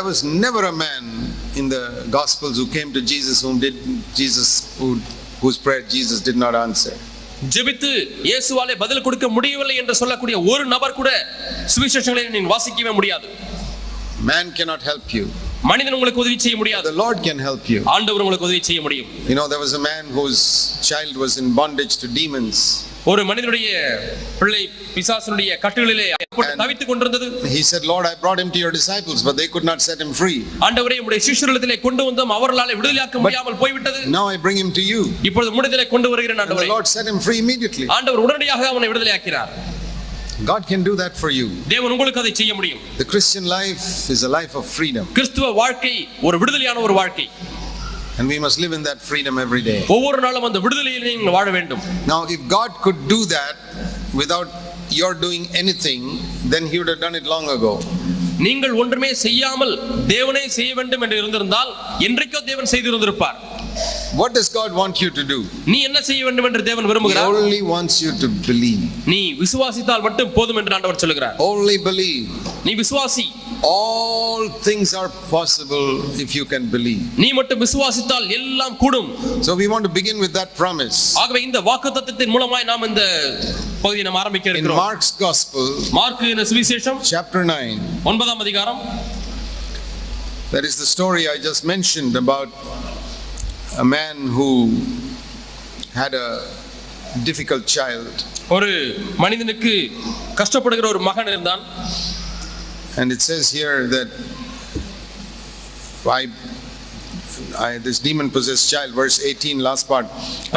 there was never a man in the Gospels who came to Jesus whose prayer Jesus did not answer. ஜெபித்து இயேசுவாலே பதில் கொடுக்க முடியவில்லை என்று சொல்லக்கூடிய ஒரு நபர் கூட சுவிசேஷங்களை நீ வாசிக்கவே முடியாது. Man cannot help you. மனிதன் உங்களுக்கு உதவி செய்ய முடியாது. The Lord can help you. ஆண்டவர் உங்களுக்கு உதவி செய்ய முடியும். You know, there was a man whose child was in bondage to demons. ஒரு மனிதனுடைய பிள்ளை பிசாசுடைய கட்டுகளிலே தவித்துக் கொண்டிருந்தது. He said, Lord, I brought him to your disciples, but they could not set him free. ஆண்டவரே, உம்முடைய சீஷர்களிடத்திலே கொண்டு வந்தோம், அவர்களால் விடுதலையாக்க முடியாமல் போய்விட்டது. Now I bring him to you. இப்பொழுது உம்முடையதிலே கொண்டு வருகிறேன் ஆண்டவரே. The Lord set him free immediately. ஆண்டவர் உடனடியாக அவனை விடுதலையாக்கினார். God can do that for you. தேவன் உங்களுக்கு அதை செய்ய முடியும். The Christian life is a life of freedom. கிறிஸ்துவ வாழ்க்கை ஒரு விடுதலையான ஒரு வாழ்க்கை. And we must live in that freedom every day. ஒவ்வொரு நாளும் அந்த விடுதலையில் நீங்கள் வாழ வேண்டும். Now, if God could do that without your doing anything, then he would have done it long ago. நீங்கள் ஒன்றுமே செய்யாமல் தேவனே செய்ய வேண்டும் என்று இருந்திருந்தால் என்றைக்கோ தேவன் செய்திருந்திருப்பார். What does God want you to do? நீ என்ன செய்ய வேண்டும் என்று தேவன் விரும்புகிறார்? He only wants you to believe. நீ விசுவாசித்தால் மட்டும் போதும் என்று ஆண்டவர் சொல்கிறார். Only believe. நீ விசுவாசி. All things are possible if you can believe. நீ மட்டும் விசுவாசித்தால் எல்லாம் கூடும். So we want to begin with that promise. ஆகவே இந்த வாக்குத்தத்தத்தின் மூலமாய் நாம் இந்த பகுதியை நாம் ஆரம்பிக்க இருக்கிறோம். In Mark's Gospel, மார்க்கின் சுவிசேஷம் chapter 9, 9ஆம் அதிகாரம், that is the story I just mentioned about a man who had a difficult child. ஒரு மனிதனுக்கு கஷ்டப்படுகிற ஒரு மகன் இருந்தான். And it says here that this demon possessed child, verse 18, last part.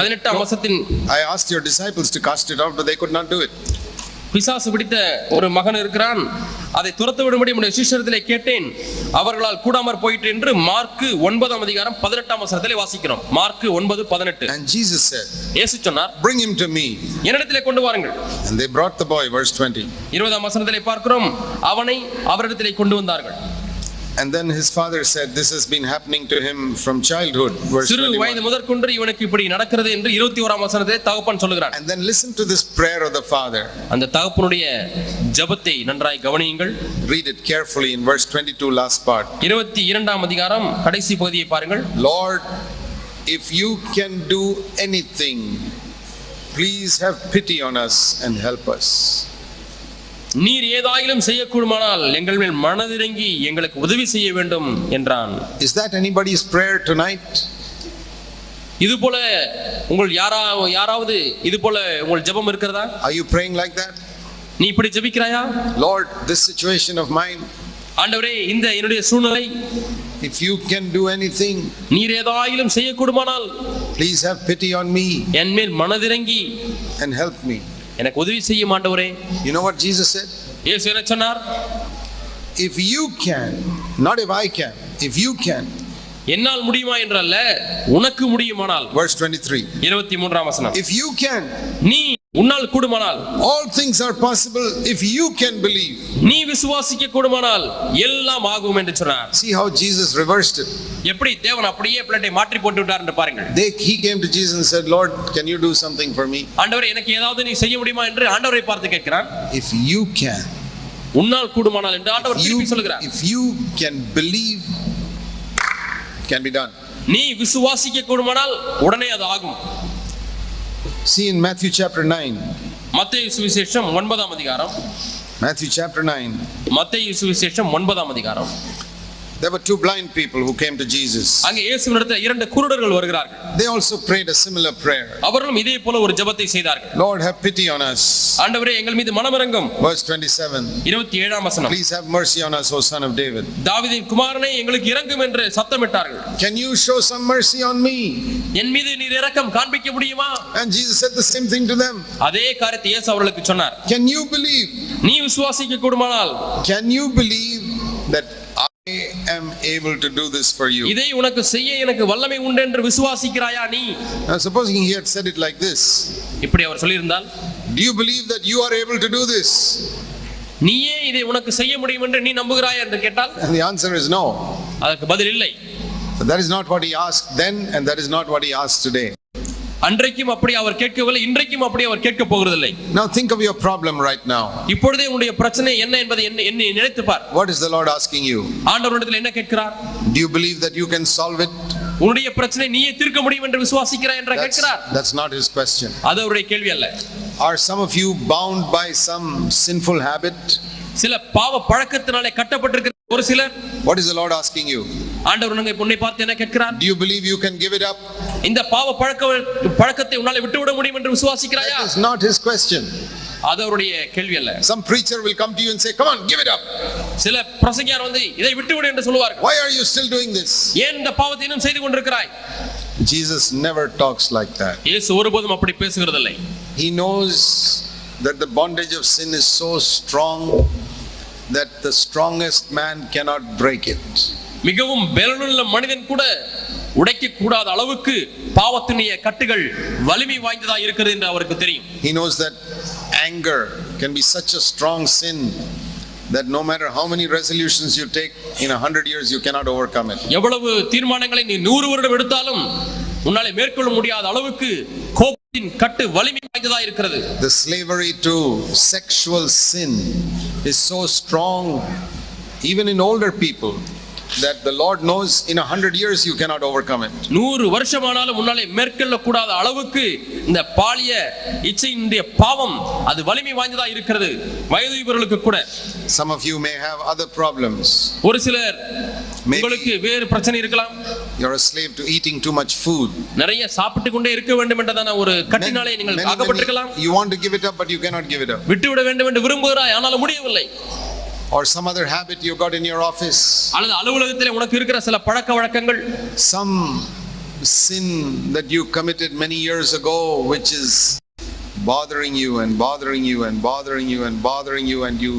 18ஆம் வசனத்தின், I asked your disciples to cast it out, but they could not do it. பிசாசு பிடித்த ஒரு மகன் இருக்கிறான், அதை துரத்த விடும்படி உம்முடைய சீஷரிடத்திலே கேட்டேன், அவர்களால் கூடாமற் போயிற்று என்று மார்க்கு 9ஆம் அதிகாரம் 18ஆம் வசனத்திலே வாசிக்கிறோம். மார்க்கு 9:18. And Jesus said, இயேசு சொன்னார், bring him to me. என்னிடத்திலே கொண்டு வாருங்கள். And they brought the boy, verse 20. 20ஆம் வசனத்திலே பார்க்கிறோம், அவனை அவரிடத்திலே கொண்டு வந்தார்கள். And then his father said, this has been happening to him from childhood, verse 21. சிறு வயது முதற்கொண்டு இவனுக்கு இப்படி நடக்கிறது என்று 21ஆம் வசனத்திலே தகப்பன் சொல்கிறார். And then listen to this prayer of the father. அந்த தகப்பனுடைய ஜெபத்தை நன்றாய் கவனியுங்கள். Read it carefully in verse 22, last part. 22ஆம் அதிகாரம் கடைசி பகுதியை பாருங்கள். Lord, if you can do anything, please have pity on us and help us. நீர் ஏதாயிலும் செய்யக்கூடுமானால் எங்கள் மேல் மனதிறங்கி எங்களுக்கு உதவி செய்ய வேண்டும் என்றான். Is that anybody's prayer tonight? இது போல உங்கள் யாராவது இது போல உங்கள் ஜெபம் இருக்கிறதா? Are you praying like that? நீ இப்படி ஜெபிக்கிறாயா? Lord, this situation of mine, ஆண்டவரே, இந்த என்னுடைய சூழ்நிலை, if you can do anything, நீர் ஏதாயிலும் செய்யக்கூடுமானால் please have pity on me என் மேல் மனதிறங்கி and help me. எனக்கு உதவி செய்யும் ஆண்டவரே. You know what Jesus said? இயேசு என்ன சொன்னார்? If you can, not if I can, if you can. என்னால் முடியுமா என்றல்ல, உனக்கு முடியுமானால். Verse 23. 23ஆம் வசனம். If you can, நீ உன்னால் கூடுமானால், all things are possible if you can believe. நீ விசுவாசிக்க கூடுமானால் எல்லாம் ஆகும் என்று சொன்னார். See how Jesus reversed it. எப்படி தேவன் அப்படியே பிளேட்டை மாற்றி போட்டு விட்டார் என்று பாருங்கள். He came to Jesus and said, Lord, can you do something for me? ஆண்டவரே, எனக்கு ஏதாவது நீ செய்ய முடியுமா என்று ஆண்டவரை பார்த்து கேட்கிறான். If you can, உன்னால் கூடுமானால் என்று ஆண்டவர் திருப்பி சொல்கிறார். If you can believe, it can be done. நீ விசுவாசிக்க கூடுமானால் உடனே அது ஆகும். See in Matthew chapter 9. மத்தேயு சுவிசேஷம் 9ஆம் அதிகாரம். Matthew chapter 9. மத்தேயு சுவிசேஷம் 9ஆம் அதிகாரம். There were two blind people who came to Jesus. அங்கே இயேசுவினிடத்தில் இரண்டு குருடர்கள் வருகிறார்கள். They also prayed a similar prayer. அவர்களும் இதே போல ஒரு ஜெபத்தை செய்தார்கள். Lord, have pity on us. ஆண்டவரே, எங்கள் மீது மனமிரங்கும். Verse 27. 27ஆம் வசனம். Please have mercy on us, O son of David. தாவீதின் குமாரனே, எங்களுக்கு இரங்கும் என்று சத்தமிட்டார்கள். Can you show some mercy on me? என் மீது நீர் இரக்கம் காண்பிக்க முடியுமா? And Jesus said the same thing to them. அதே காரியத்தை இயேசு அவர்களுக்கு சொன்னார். Can you believe? நீ விசுவாசிக்க கூடுமானால், can you believe that I am able to do this for you? இதை உனக்கு செய்ய எனக்கு வல்லமை உண்டு என்று விசுவாசிக்கிறாயா நீ? Now supposing he had said it like this. இப்படி அவர் சொல்லியிருந்தால், do you believe that you are able to do this? நீயே இதை உனக்கு செய்ய முடியும் என்று நீ நம்புகிறாயா என்று கேட்டால், and the answer is no. அதற்கு பதில் இல்லை. So that is not what he asked then, and that is not what he asks today. அன்றைக்கும் அப்படி அவர் கேட்கவில்லை, இன்றைக்கும் அப்படி அவர் கேட்க போகிறதில்லை. Now think of your problem right now. இப்பொழுதே உன்னுடைய பிரச்சனை என்ன என்பதை என்ன நினைத்து பார். What is the Lord asking you? ஆண்டவரிடத்தில் என்ன கேட்கிறார்? Do you believe that you can solve it? உன்னுடைய பிரச்சனை நீயே தீர்க்க முடியும் என்று விசுவாசிக்கிறாய் என்று கேட்கிறார். That's not his question. அது அவருடைய கேள்வி அல்ல. Are some of you bound by some sinful habit? சில பாவ பழக்கத்தினாலே கட்டப்பட்டிருக்கிற ஒரு சிலர். What is the Lord asking you? ஆண்டவர் உன்னை பார்த்து என்ன கேட்கிறார்? Do you believe you can give it up? இந்த பாவ பழக்கத்தை உன்னால விட்டுவிட முடியும் என்று விசுவாசிக்கிறாயா? That is not his question. அது அவருடைய கேள்வி அல்ல. Some preacher will come to you and say, come on, give it up. சில பிரசங்கியார் வந்து இதை விட்டுவிடு என்று சொல்வார்கள். Why are you still doing this? ஏன் இந்த பாவத்தை இன்னும் செய்து கொண்டிருக்கிறாய்? Jesus never talks like that. இயேசு ஒருபோதும் அப்படி பேசுகிறதில்லை. He knows that the bondage of sin is so strong that the strongest man cannot break it. மிகவும் பலனுள்ள மனிதன் கூட உடைக்க கூடாத அளவுக்கு பாவத்தினுடைய கட்டுகள் வலிமை வாய்ந்ததா இருக்கிறது என்று அவருக்கு தெரியும். He knows that anger can be such a strong sin that no matter how many resolutions you take, in 100 years you cannot overcome it. எவ்வளவு தீர்மானங்களை நீ 100 வருடம் எடுத்தாலும் உன்னாலே மேற்கொள்ள முடியாத அளவுக்கு கோபத்தின் கட்டு வலிமை வாய்ந்ததா இருக்கிறது. The slavery to sexual sin is so strong even in older people that the Lord knows in 100 years you cannot overcome it. 100 வருஷமானாலும் உன்னாலே மேற்கொள்ள கூடாத அளவுக்கு இந்த பாலிய இச்சையினுடைய பாவம் அது வலிமை வாய்ந்ததா இருக்கிறது வயதுள்ளவர்களுக்கு கூட. Some of you may have other problems. ஒரு சிலர் உங்களுக்கு வேறு பிரச்சனை இருக்கலாம். You're a slave to eating too much food. நிறைய சாப்பிட்டு கொண்டே இருக்க வேண்டும் என்றதான ஒரு கட்டினாலே நீங்கள் ஆகப்பட்டிருக்கலாம். You want to give it up but you cannot give it up. விட்டுவிட வேண்டும் என்று விரும்புகிறாய் ஆனால் முடியவில்லை. Or some other habit you got in your office. அல்லது அலுவலகத்திலே உனக்கு இருக்கிற சில பழக்க வழக்கங்கள். Some sin that you committed many years ago which is bothering you and bothering you and bothering you and bothering you and you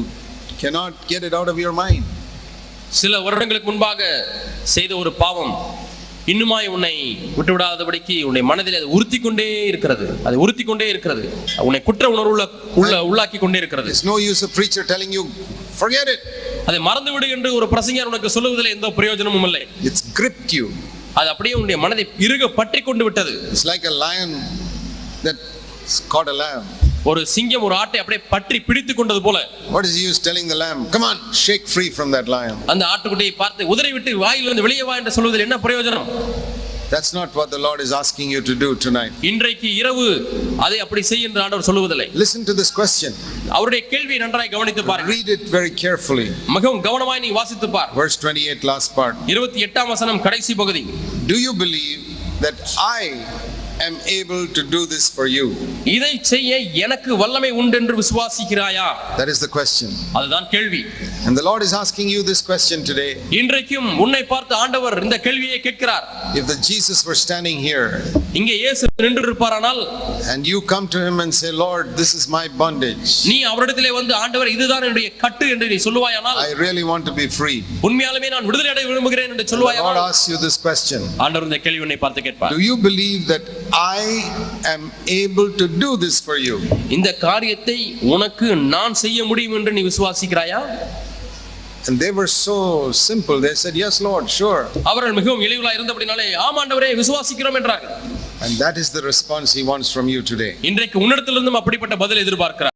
cannot get it out of your mind. சில வருடங்களுக்கு முன்பாக செய்த ஒரு பாவம் இன்னுமாய் உன்னை விட்டுவிடாதபடிக்கு உன்னை மனதில் அது உறுத்திக் கொண்டே இருக்கிறது. அது உறுத்திக் கொண்டே இருக்கிறது. உன்னை குற்ற உணர்வுள்ள உள்ளாக்கி கொண்டே இருக்கிறது. It's no use a preacher telling you forget it. அதை மறந்து விடு என்று ஒரு பிரசங்கியார் உனக்கு சொல்லுவதில் எந்த பிரயோஜனமும் இல்லை. It's gripped you. அது அப்படியே உன்னுடைய மனதை இறுக பற்றி கொண்டு விட்டது. It's like a lion that caught a lamb. ஒரு சிங்கம் ஒரு ஆட்டை அப்படியே பற்றி பிடித்துக் கொண்டது போல. What is he used telling the lamb? Come on, shake free from that lion. அந்த ஆட்டுக்குட்டியை பார்த்து உதறி விட்டு வாயிலிருந்து வெளியே வா என்று சொல்வதில் என்ன பிரயோஜனம்? That's not what the Lord is asking you to do tonight. இன்றைக்கு இரவு அதை அப்படி செய் என்று ஆண்டவர் சொல்லுவதில்லை. Listen to this question. அவருடைய கேள்வியை நன்றாய் கவனித்து பாருங்கள். Read it very carefully. மிகவும் கவனமாய் நீ வாசித்து பார். Verse 28 last part. 28ஆம் வசனம் கடைசி பகுதி. Do you believe that I am able to do this for you? இதை செய்ய எனக்கு வல்லமை உண்டு என்று விசுவாசிக்கிறாயா? That is the question. அதுதான் கேள்வி. And the Lord is asking you this question today. இன்றைக்கும் உன்னை பார்த்து ஆண்டவர் இந்த கேள்வியை கேட்கிறார். If the Jesus were standing here இங்கே இயேசு நின்று இருப்பாரானால் and you come to him and say, Lord, this is my bondage. நீ அவரிடத்திலே வந்து ஆண்டவர் இதுதான் என்னுடைய கட்டு என்று நீ சொல்லுவாயானால் I really want to be free. உண்மையாலுமே நான் விடுதலை அடைய விரும்புகிறேன் என்று The Lord சொல்லுவாயானால் asks you this question. ஆண்டவர் இந்த கேள்வி உன்னை பார்த்து கேட்பார். Do you believe that I am able to do this for you? இந்த காரியத்தை உனக்கு நான் செய்ய முடியும் என்று நீ விசுவாசிக்கிறாயா? And they were so simple. They said, yes, Lord, sure. அவர்கள் மிகவும் எளிமையாக இருந்தபடினாலே ஆம் ஆண்டவரே விசுவாசிக்கிறோம் என்றார்கள். And that is the response he wants from you today. இன்றைக்கு உன்னிடத்திலிருந்தும் அப்படிப்பட்ட பதில் எதிர்பார்க்கிறார்.